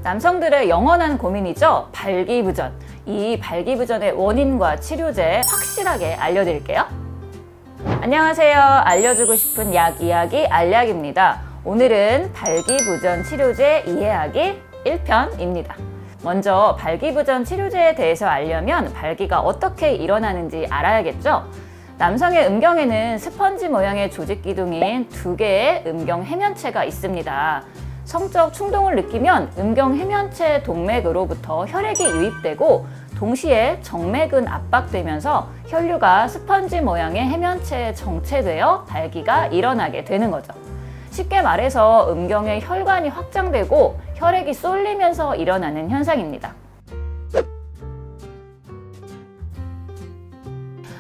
남성들의 영원한 고민이죠. 발기부전. 이 발기부전의 원인과 치료제 확실하게 알려드릴게요. 안녕하세요. 알려주고 싶은 약 이야기 알약입니다. 오늘은 발기부전 치료제 이해하기 1편입니다. 먼저 발기부전 치료제에 대해서 알려면 발기가 어떻게 일어나는지 알아야겠죠? 남성의 음경에는 스펀지 모양의 조직 기둥인 2개의 음경 해면체가 있습니다. 성적 충동을 느끼면 음경 해면체 동맥으로부터 혈액이 유입되고 동시에 정맥은 압박되면서 혈류가 스펀지 모양의 해면체에 정체되어 발기가 일어나게 되는 거죠. 쉽게 말해서 음경의 혈관이 확장되고 혈액이 쏠리면서 일어나는 현상입니다.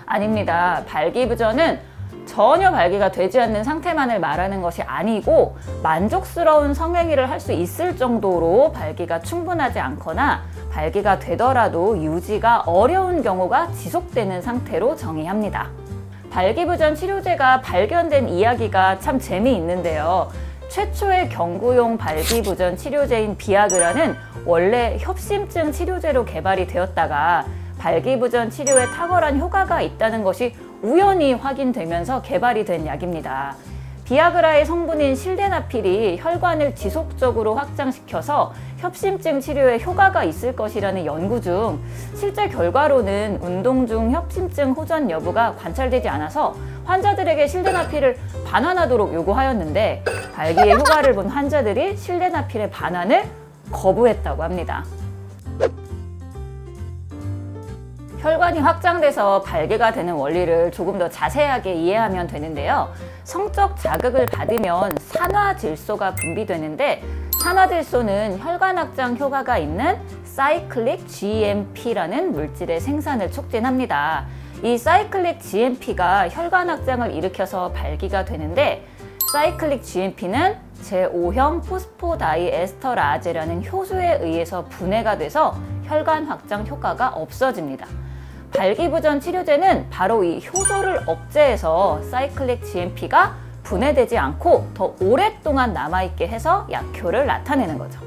아닙니다. 발기부전은 전혀 발기가 되지 않는 상태만을 말하는 것이 아니고 만족스러운 성행위를 할 수 있을 정도로 발기가 충분하지 않거나 발기가 되더라도 유지가 어려운 경우가 지속되는 상태로 정의합니다. 발기부전 치료제가 발견된 이야기가 참 재미있는데요. 최초의 경구용 발기부전 치료제인 비아그라는 원래 협심증 치료제로 개발이 되었다가 발기부전 치료에 탁월한 효과가 있다는 것이 우연히 확인되면서 개발이 된 약입니다. 비아그라의 성분인 실데나필이 혈관을 지속적으로 확장시켜서 협심증 치료에 효과가 있을 것이라는 연구 중 실제 결과로는 운동 중 협심증 호전 여부가 관찰되지 않아서 환자들에게 실데나필을 반환하도록 요구하였는데 발기의 효과를 본 환자들이 실데나필의 반환을 거부했다고 합니다. 혈관이 확장돼서 발기가 되는 원리를 조금 더 자세하게 이해하면 되는데요. 성적 자극을 받으면 산화질소가 분비되는데 산화질소는 혈관 확장 효과가 있는 사이클릭 GMP라는 물질의 생산을 촉진합니다. 이 사이클릭 GMP가 혈관 확장을 일으켜서 발기가 되는데 사이클릭 GMP는 제5형 포스포다이에스터라제라는 효소에 의해서 분해가 돼서 혈관 확장 효과가 없어집니다. 발기부전 치료제는 바로 이 효소를 억제해서 사이클릭 GMP가 분해되지 않고 더 오랫동안 남아있게 해서 약효를 나타내는 거죠.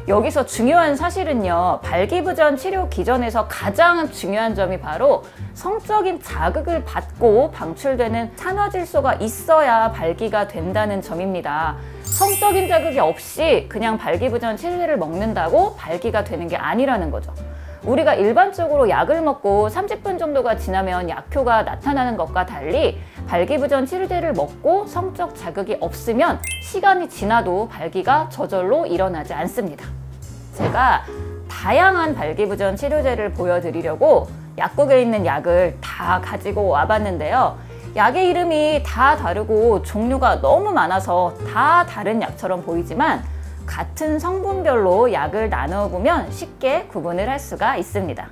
여기서 중요한 사실은요, 발기부전 치료 기전에서 가장 중요한 점이 바로 성적인 자극을 받고 방출되는 산화질소가 있어야 발기가 된다는 점입니다. 성적인 자극이 없이 그냥 발기부전 치료제를 먹는다고 발기가 되는 게 아니라는 거죠. 우리가 일반적으로 약을 먹고 30분 정도가 지나면 약효가 나타나는 것과 달리 발기부전 치료제를 먹고 성적 자극이 없으면 시간이 지나도 발기가 저절로 일어나지 않습니다. 제가 다양한 발기부전 치료제를 보여드리려고 약국에 있는 약을 다 가지고 와봤는데요. 약의 이름이 다 다르고 종류가 너무 많아서 다 다른 약처럼 보이지만 같은 성분별로 약을 나누어 보면 쉽게 구분을 할 수가 있습니다.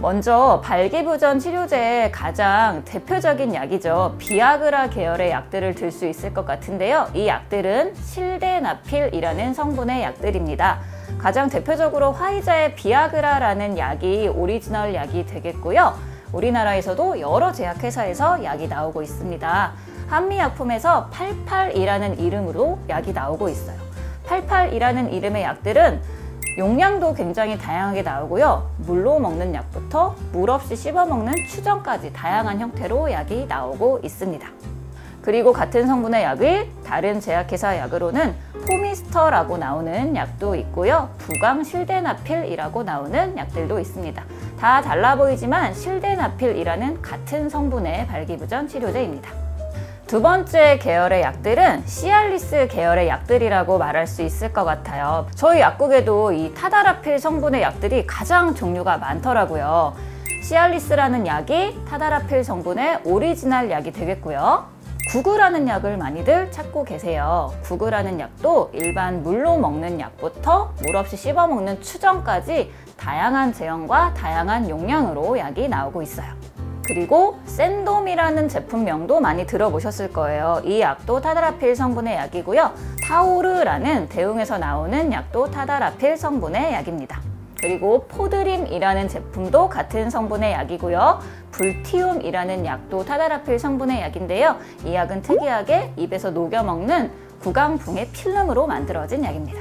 먼저 발기부전 치료제의 가장 대표적인 약이죠. 비아그라 계열의 약들을 들 수 있을 것 같은데요. 이 약들은 실데나필이라는 성분의 약들입니다. 가장 대표적으로 화이자의 비아그라라는 약이 오리지널 약이 되겠고요. 우리나라에서도 여러 제약회사에서 약이 나오고 있습니다. 한미약품에서 88이라는 이름으로 약이 나오고 있어요. 88이라는 이름의 약들은 용량도 굉장히 다양하게 나오고요. 물로 먹는 약부터 물 없이 씹어 먹는 추정까지 다양한 형태로 약이 나오고 있습니다. 그리고 같은 성분의 약을 다른 제약회사 약으로는 포미스터라고 나오는 약도 있고요. 부강 실데나필이라고 나오는 약들도 있습니다. 다 달라 보이지만 실데나필이라는 같은 성분의 발기부전 치료제입니다. 두 번째 계열의 약들은 시알리스 계열의 약들이라고 말할 수 있을 것 같아요. 저희 약국에도 이 타다라필 성분의 약들이 가장 종류가 많더라고요. 시알리스라는 약이 타다라필 성분의 오리지널 약이 되겠고요. 구그라는 약을 많이들 찾고 계세요. 구그라는 약도 일반 물로 먹는 약부터 물 없이 씹어 먹는 추정까지 다양한 제형과 다양한 용량으로 약이 나오고 있어요. 그리고 샌돔이라는 제품명도 많이 들어보셨을 거예요. 이 약도 타다라필 성분의 약이고요. 타오르라는 대웅에서 나오는 약도 타다라필 성분의 약입니다. 그리고 포드림이라는 제품도 같은 성분의 약이고요. 불티움이라는 약도 타다라필 성분의 약인데요. 이 약은 특이하게 입에서 녹여 먹는 구강붕의 필름으로 만들어진 약입니다.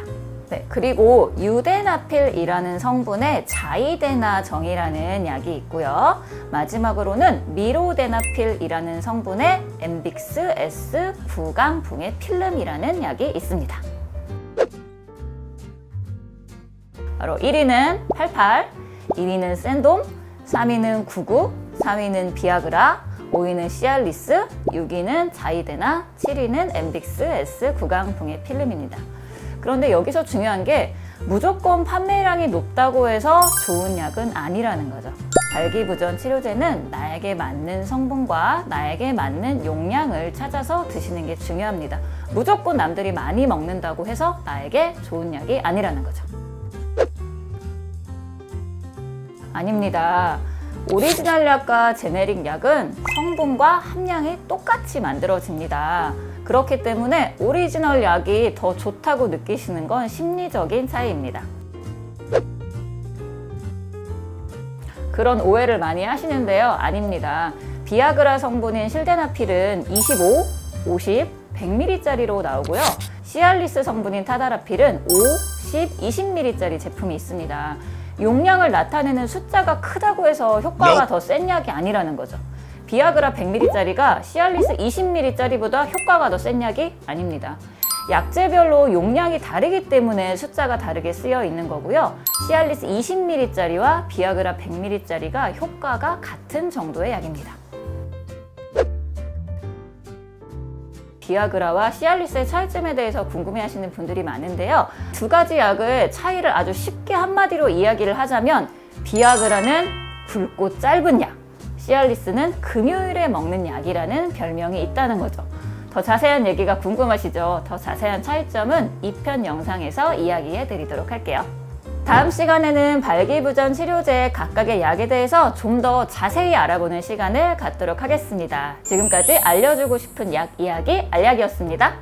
네, 그리고 유데나필이라는 성분의 자이데나정이라는 약이 있고요. 마지막으로는 미로데나필이라는 성분의 엠빅스 S 구강붕해 필름이라는 약이 있습니다. 바로 1위는 88, 2위는 샌돔, 3위는 99, 4위는 비아그라, 5위는 시알리스, 6위는 자이데나, 7위는 엠빅스 S 구강붕해 필름입니다. 그런데 여기서 중요한 게 무조건 판매량이 높다고 해서 좋은 약은 아니라는 거죠. 발기부전 치료제는 나에게 맞는 성분과 나에게 맞는 용량을 찾아서 드시는 게 중요합니다. 무조건 남들이 많이 먹는다고 해서 나에게 좋은 약이 아니라는 거죠. 아닙니다. 오리지널 약과 제네릭 약은 성분과 함량이 똑같이 만들어집니다. 그렇기 때문에 오리지널 약이 더 좋다고 느끼시는 건 심리적인 차이입니다. 그런 오해를 많이 하시는데요. 아닙니다. 비아그라 성분인 실데나필은 25, 50, 100ml짜리로 나오고요. 시알리스 성분인 타다라필은 5, 10, 20ml짜리 제품이 있습니다. 용량을 나타내는 숫자가 크다고 해서 효과가 더 센 약이 아니라는 거죠. 비아그라 100ml짜리가 시알리스 20ml짜리보다 효과가 더 센 약이 아닙니다. 약제별로 용량이 다르기 때문에 숫자가 다르게 쓰여 있는 거고요. 시알리스 20ml짜리와 비아그라 100ml짜리가 효과가 같은 정도의 약입니다. 비아그라와 시알리스의 차이점에 대해서 궁금해하시는 분들이 많은데요. 두 가지 약의 차이를 아주 쉽게 한마디로 이야기를 하자면 비아그라는 굵고 짧은 약, 시알리스는 금요일에 먹는 약이라는 별명이 있다는 거죠. 더 자세한 얘기가 궁금하시죠? 더 자세한 차이점은 2편 영상에서 이야기해 드리도록 할게요. 다음 시간에는 발기부전 치료제 각각의 약에 대해서 좀 더 자세히 알아보는 시간을 갖도록 하겠습니다. 지금까지 알려주고 싶은 약 이야기 알약이었습니다.